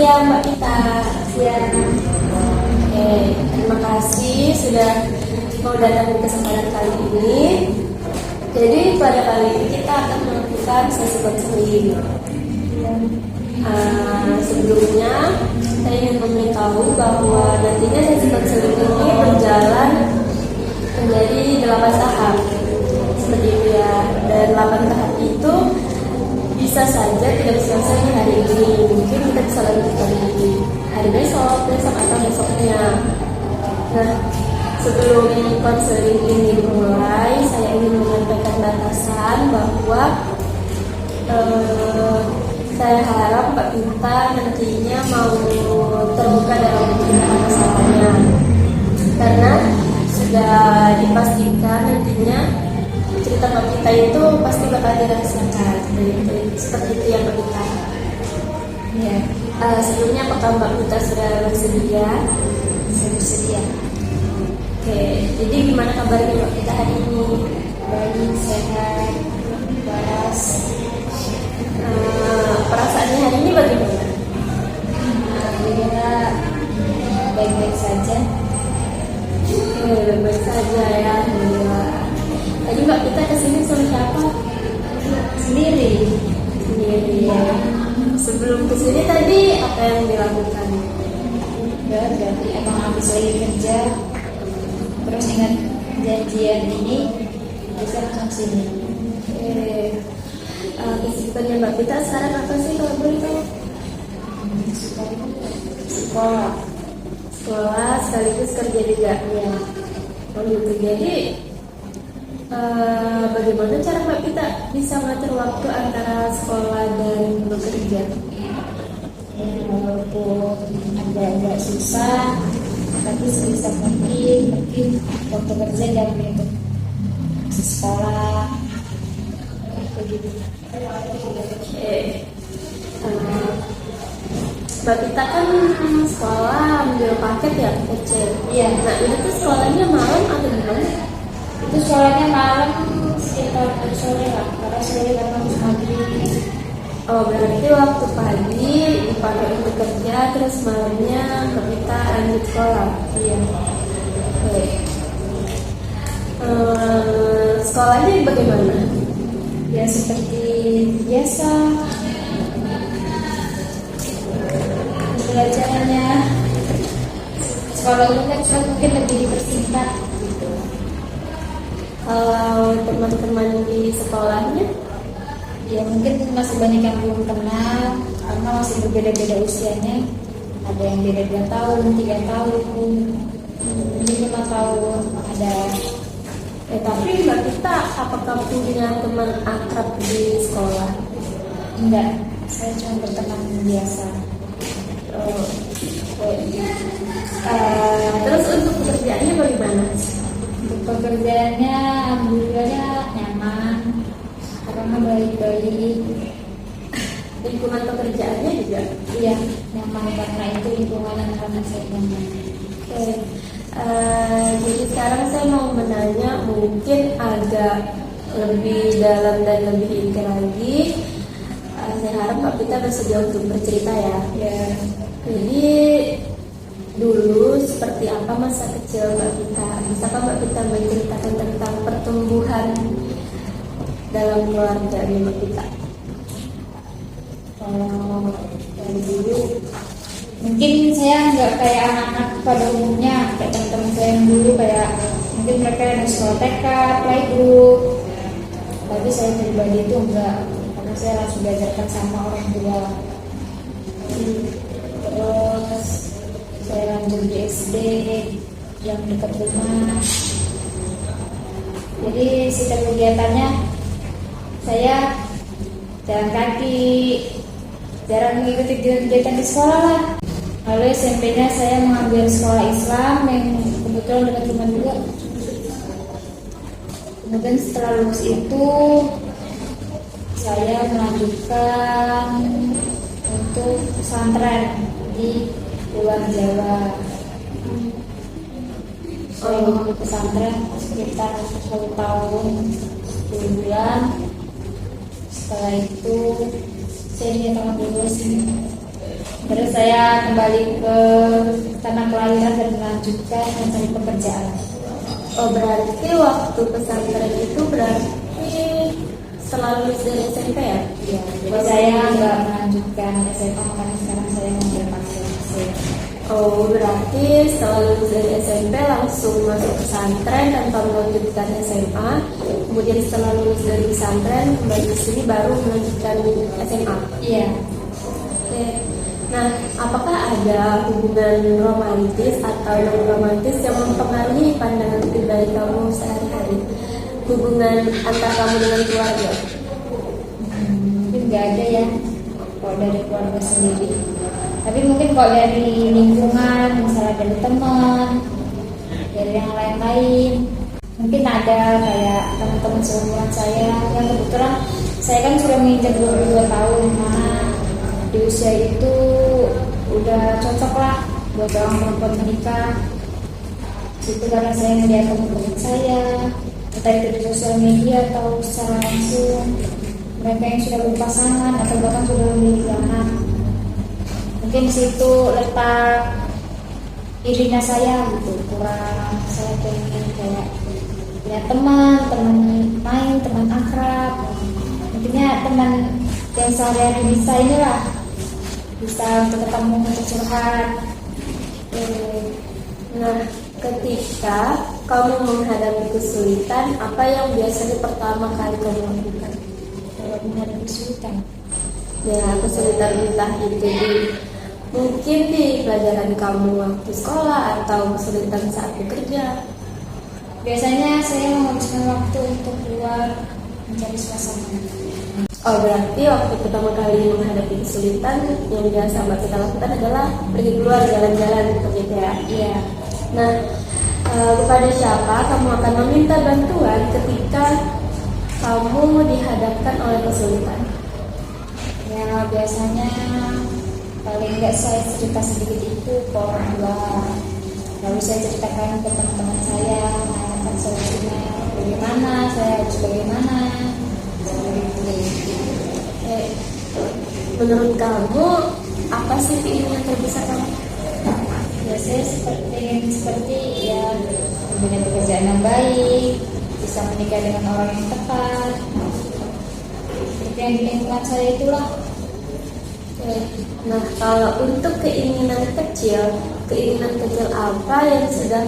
siang Mbak Pita. Siang. Oke, terima kasih sudah mau datang di kesempatan kali ini. Jadi pada kali ini kita akan melakukan sesi konseling. Sebelumnya saya ingin memberitahu bahwa nantinya sesi konseling ini berjalan menjadi 8 tahap seperti itu ya. Dan 8 tahap itu bisa saja tidak selesai hari ini, mungkin kita bisa lanjutkan di hari besok atau besoknya. Nah, sebelum konseling ini dimulai, saya ingin menyampaikan batasan bahwa saya harap Mbak Pita nantinya mau terbuka dalam menceritakan masalahnya, karena sudah dipastikan nantinya cerita Mbak Pita itu pasti bakal dirahasiakan. Seperti itu ya Mbak Pita. Ya. Sebelumnya apakah Mbak Pita sudah bersedia? Saya bersedia. Oke, jadi gimana kabarnya Mbak Pita hari ini? Baik, sehat, waras. Perasaannya hari ini bagaimana? Alhamdulillah baik-baik saja. Baik-baik saja ya. Alhamdulillah. Tadi Mbak Pita kesini sama siapa? Sendiri ya. Sebelum kesini tadi apa yang dilakukan? Berarti emang habis lagi kerja, terus ingat janjian ini, bisa langsung sini. Kesibukannya Mbak Pita sekarang apa sih kalau boleh tahu? Sekolah sekaligus kerja juga. Ya. Gitu. Jadi bagaimana cara Mbak Pita bisa mengatur waktu antara sekolah dan bekerja? Walaupun agak susah, tapi sebisa mungkin waktu kerja dan untuk sekolah begitu. Mbak Pita kan sekolah ambil paket ya, kecil. Iya. Nah itu tuh sekolahnya malam atau gimana? Itu sekolahnya malam sekitar sore lah, karena sore datang pagi. Oh berarti waktu pagi dipakai untuk kerja, terus malamnya Mbak Pita lanjut sekolah. Iya. Oke. Sekolahnya bagaimana? Ya seperti biasa. Pelajarannya sekolah umum kan mungkin lebih dipersingkat. Kalau teman-teman di sekolahnya, ya mungkin masih banyak yang belum kenal karena masih berbeda-beda usianya. Ada yang beda 2 tahun, 3 tahun, 5 tahun, ada. Tapi Mbak Pita, apakah punya teman akrab di sekolah? Enggak, saya cuma berteman biasa. Terus untuk pekerjaannya bagaimana? Untuk pekerjaannya alhamdulillah nyaman, karena baik-baik. Lingkungan pekerjaannya juga? Iya, nyaman karena itu lingkungan yang karena saya nyaman. Oke. Jadi sekarang saya mau menanya mungkin agak lebih dalam dan lebih inti lagi. Saya harap Mbak Pita bersedia untuk bercerita ya. Jadi dulu seperti apa masa kecil Mbak Pita? Bisakah Mbak Pita menceritakan tentang pertumbuhan dalam keluarga Mbak Pita? Dari dulu mungkin saya nggak kayak anak-anak pada umumnya, kayak teman-teman saya yang dulu kayak mungkin mereka yang sekolah TK, playgroup. Tapi saya pribadi itu enggak, karena saya langsung diajarkan sama orang tua. Terus saya lanjut di SD yang dekat rumah. Jadi setiap kegiatannya saya jalan kaki, jarang mengikuti kegiatan di sekolah lah. Lalu SMP-nya saya mengambil sekolah Islam yang kebetulan dekat rumah juga. Kemudian setelah lulus itu saya melanjutkan untuk pesantren di luar Jawa. Saya ikut pesantren sekitar 1 tahun 10 bulan. Setelah itu saya dinyatakan lulus Terus saya kembali ke tanah kelahiran dan melanjutkan mencari pekerjaan. Oh, berarti waktu pesantren itu berarti setelah lulus dari SMP ya? Iya, jadi saya nggak melanjutkan SMA, makanya sekarang saya mengambil pasir. Oh, berarti setelah lulus dari SMP langsung masuk pesantren tanpa melanjutkan SMA. Kemudian setelah lulus dari pesantren kembali ke sini baru melanjutkan SMA. Iya. Oke. Nah, apakah ada hubungan romantis atau non romantis yang mempengaruhi pandangan pribadi kamu sehari-hari? Hubungan antar kamu dengan keluarga? Mungkin nggak ada ya, kalau dari keluarga sendiri. Tapi mungkin kalau dari lingkungan, misalnya dari teman, dari yang lain-lain, mungkin ada kayak teman-teman seumuran saya yang kebetulan saya kan sudah menginjak 22 tahun, mana di usia itu udah cocok lah buat orang perempuan menikah. Itu karena saya melihat teman-teman saya, entah itu di sosial media atau secara langsung, mereka yang sudah berpasangan atau bahkan sudah memiliki anak. Mungkin di situ letak irinya saya gitu, kurang saya pengen kayak punya teman main, teman akrab, intinya teman yang sehari-hari bisa inilah, bisa untuk ketemu, untuk curhat. Nah, ketika kamu menghadapi kesulitan, apa yang biasanya pertama kali kamu lakukan? Kalau menghadapi kesulitan, Ya, kesulitan entah itu mungkin di pelajaran kamu waktu sekolah atau kesulitan saat bekerja. biasanya saya menghabiskan waktu untuk keluar mencari suasana. Oh, berarti waktu pertama kali menghadapi kesulitan yang biasa Mbak kita lakukan adalah pergi keluar jalan-jalan gitu ya. Iya. Nah, kepada siapa kamu akan meminta bantuan ketika kamu dihadapkan oleh kesulitan? Ya biasanya paling nggak saya cerita sedikit itu ke orang tua, lalu saya ceritakan ke teman-teman saya, menanyakan solusinya bagaimana, saya harus bagaimana, seperti itu. Menurut kamu apa sih keinginan terbesar kamu? Ya saya seperti ya punya pekerjaan yang baik, bisa menikah dengan orang yang tepat, seperti yang di lingkungan saya itulah. Nah, kalau untuk keinginan kecil apa yang sudah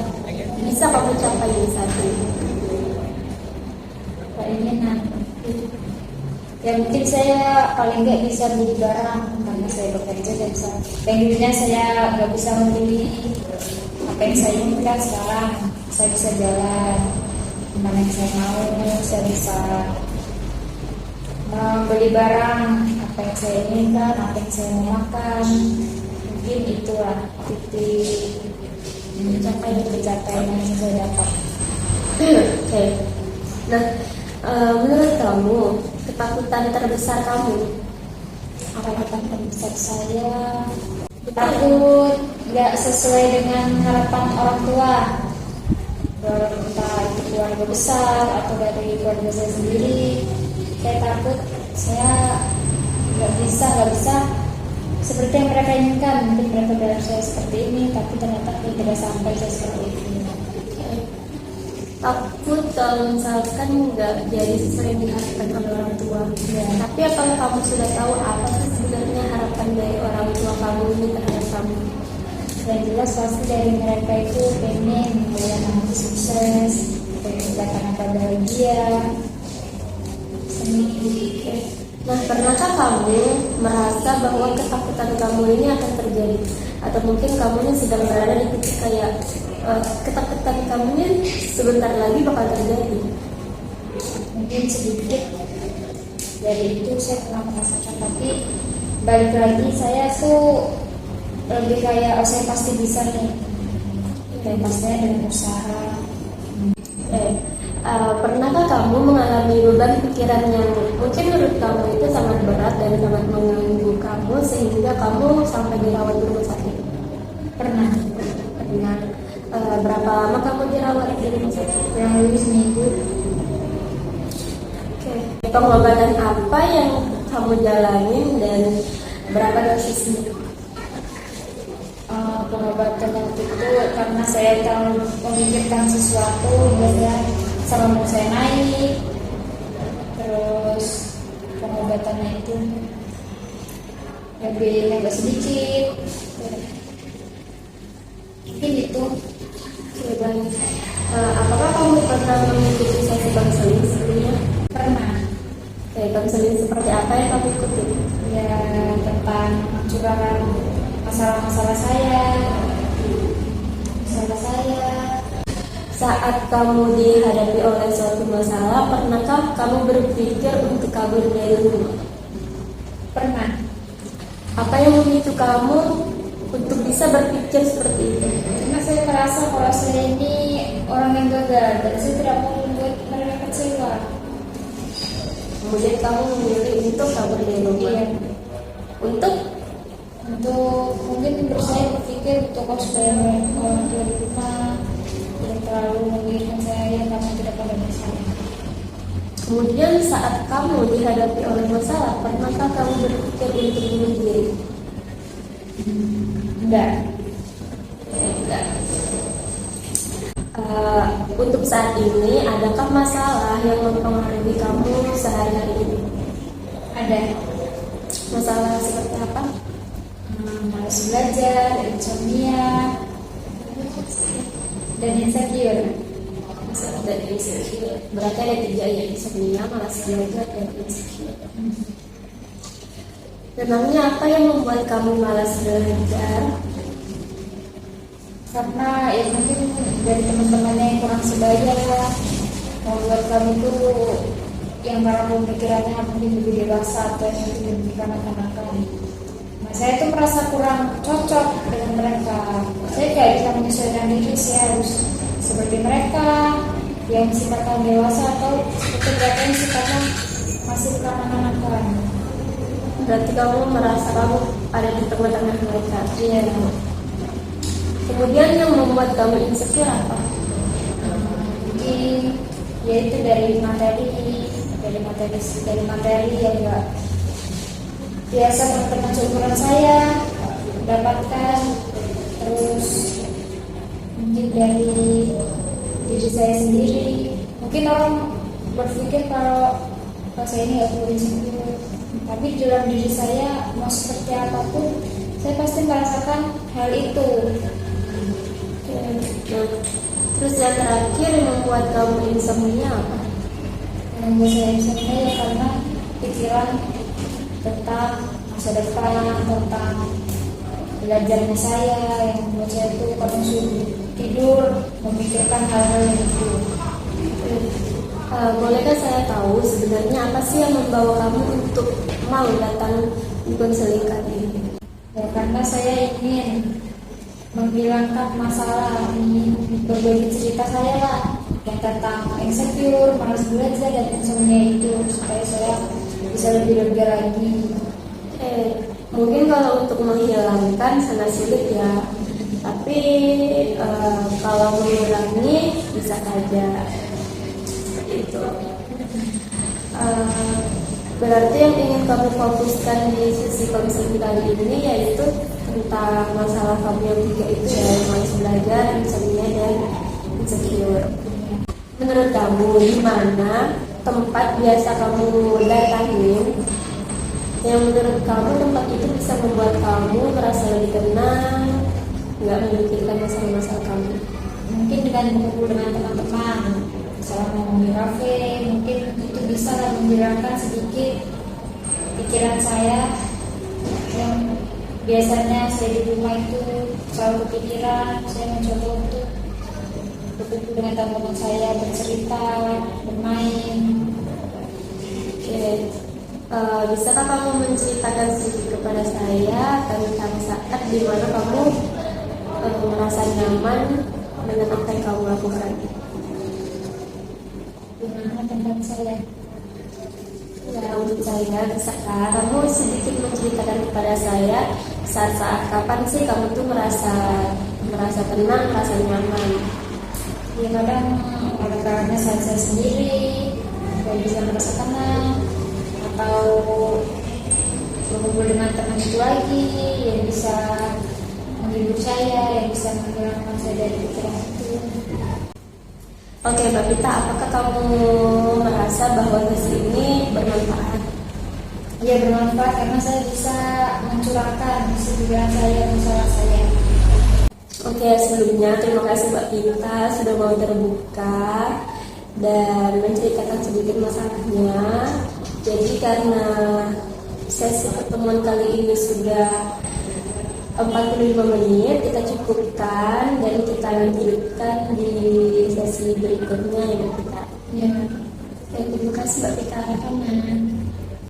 bisa kamu capai di saat ini? Keinginan ya mungkin saya paling nggak bisa beli barang karena saya bekerja dan dulunya saya nggak bisa membeli apa yang saya inginkan. Sekarang saya bisa jalan kemana yang saya mau, saya bisa membeli barang apa yang saya inginkan, apa yang saya mau makan. Mungkin itulah titik pencapaian yang saya dapat. Oke. Nah, menurut kamu ketakutan terbesar kamu? Apa ketakutan terbesar saya? Takut nggak sesuai dengan harapan orang tua, entah itu keluarga besar atau dari keluarga saya sendiri. Saya takut saya nggak bisa seperti yang mereka inginkan. Mungkin mereka bilang saya seperti ini, tapi ternyata tidak sampai saya seperti ini. Takut kalau misalkan nggak jadi sesuai yang diharapkan oleh orang tua. Ya. Tapi apakah kamu sudah tahu apa sih sebenarnya harapan dari orang tua kamu ini terhadap kamu? Yang jelas pasti dari mereka itu pengen saya nanti sukses, pengen dikatakan apa bahagia, seni. Nah, pernahkah kamu merasa bahwa ketakutan kamu ini akan terjadi? Atau mungkin kamu ini sedang berada di titik kayak ketakutan kamu ini sebentar lagi bakal terjadi? Mungkin sedikit dari itu saya pernah merasakan, tapi balik lagi saya tuh lebih kayak saya pasti bisa nih, dan pastinya dengan usaha. Pernahkah kamu mengalami beban pikiran yang mungkin menurut kamu itu sangat berat dan sangat mengganggu kamu sehingga kamu sampai dirawat di rumah sakit? Pernah. Berapa lama kamu dirawat di rumah sakit? Kurang lebih seminggu. Oke. Pengobatan apa yang kamu jalanin dan berapa dosisnya? pengobatan waktu itu karena saya terlalu memikirkan sesuatu dan sama mau saya naik, terus pengobatannya itu biayanya agak sedikit, mungkin itu. Dan apakah kamu pernah mengikuti sesi konseling sebelumnya? Pernah. Konseling seperti apa yang kamu ikuti? Ya, tentang curahkan masalah saya. Saat kamu dihadapi oleh suatu masalah, pernahkah kamu berpikir untuk kabur dari rumah? Pernah. Apa yang memicu kamu untuk bisa berpikir seperti itu? Karena saya merasa kalau saya ini orang yang gagal dan saya tidak mau membuat mereka kecewa. Kemudian kamu memilih untuk kabur dari rumah. Iya. Untuk mungkin saya berpikir untuk supaya orang tua di rumah tidak terlalu memikirkan saya karena tidak pada masalah. Kemudian saat kamu dihadapi oleh masalah, pernahkah kamu berpikir untuk bunuh diri? Enggak. Enggak. Untuk saat ini, adakah masalah yang mempengaruhi kamu sehari-hari ini? Ada. Masalah seperti apa? Malas belajar, insomnia, dan insecure. Masalah dan insecure. Berarti ada 3 ya, insomnia, malas belajar, dan insecure. Memangnya apa yang membuat kamu malas belajar? Karena ya mungkin dari teman-temannya yang kurang sebaya, membuat kami tuh yang karena pemikirannya mungkin lebih dewasa atau yang lebih kanak-kanakan. Nah, saya tuh merasa kurang cocok dengan mereka. Saya kayak bisa menyesuaikan diri, saya harus seperti mereka yang sifatnya dewasa atau seperti mereka yang sifatnya masih kanak-kanakan. Berarti kamu merasa kamu ada di tengah-tengah mereka. Iya. Kemudian yang membuat kamu insecure apa? Mungkin yaitu dari materi yang enggak biasa teman-teman seumuran saya dapatkan, terus mungkin dari diri saya sendiri. Mungkin orang berpikir kalau saya ini nggak perlu insecure, tapi di dalam diri saya mau seperti apapun saya pasti merasakan hal itu. Terus yang terakhir yang membuat kamu insomnia apa? Yang membuat saya insomnia ya karena pikiran tentang masa depan, tentang belajarnya saya, yang membuat saya itu kalau sudah tidur memikirkan hal-hal yang itu. Bolehkah saya tahu sebenarnya apa sih yang membawa kamu untuk mau datang di konseling kali ini? Ya, karena saya ingin menghilangkan masalah, ingin berbagi cerita saya lah yang tentang insecure, malas belajar dan insomnia itu supaya saya bisa lebih lega lagi. Mungkin kalau untuk menghilangkan sangat sulit ya, tapi kalau mengurangi bisa saja seperti itu. Berarti yang ingin kamu fokuskan di sesi konseling kali ini yaitu tentang masalah kamu yang 3 itu ya, malas belajar, insomnia, dan insecure. Menurut kamu, di mana tempat biasa kamu datangin yang menurut kamu tempat itu bisa membuat kamu merasa lebih tenang, nggak memikirkan masalah-masalah kamu? Mungkin dengan berkumpul dengan teman-teman, misalnya ngomong di kafe, mungkin itu bisa menghilangkan sedikit pikiran saya yang biasanya saya di rumah itu selalu kepikiran. Saya mencoba untuk berkumpul dengan teman-teman saya, bercerita, bermain. Bisakah kamu menceritakan sedikit kepada saya tentang saat di mana kamu merasa nyaman dengan apa yang kamu lakukan? Gimana tentang saya? Ya, untuk saya, bisakah kamu sedikit menceritakan kepada saya saat-saat kapan sih kamu tuh merasa tenang, merasa nyaman? Ya kadang ada karena saya sendiri saya bisa merasa tenang, atau berkumpul dengan teman itu lagi yang bisa menghibur saya, yang bisa menghilangkan saya dari pikiran itu. Oke, Mbak Pita, apakah kamu merasa bahwa sesi ini bermanfaat? Ya, bermanfaat karena saya bisa mencurahkan isi pikiran saya, masalah saya. Oke, sebelumnya terima kasih Mbak Pita sudah mau terbuka dan menceritakan sedikit masalahnya. Jadi karena sesi pertemuan kali ini sudah 45 menit, kita cukupkan dan kita lanjutkan di sesi berikutnya ya Mbak Pita. Ya, Terima kasih Mbak Pita. sama.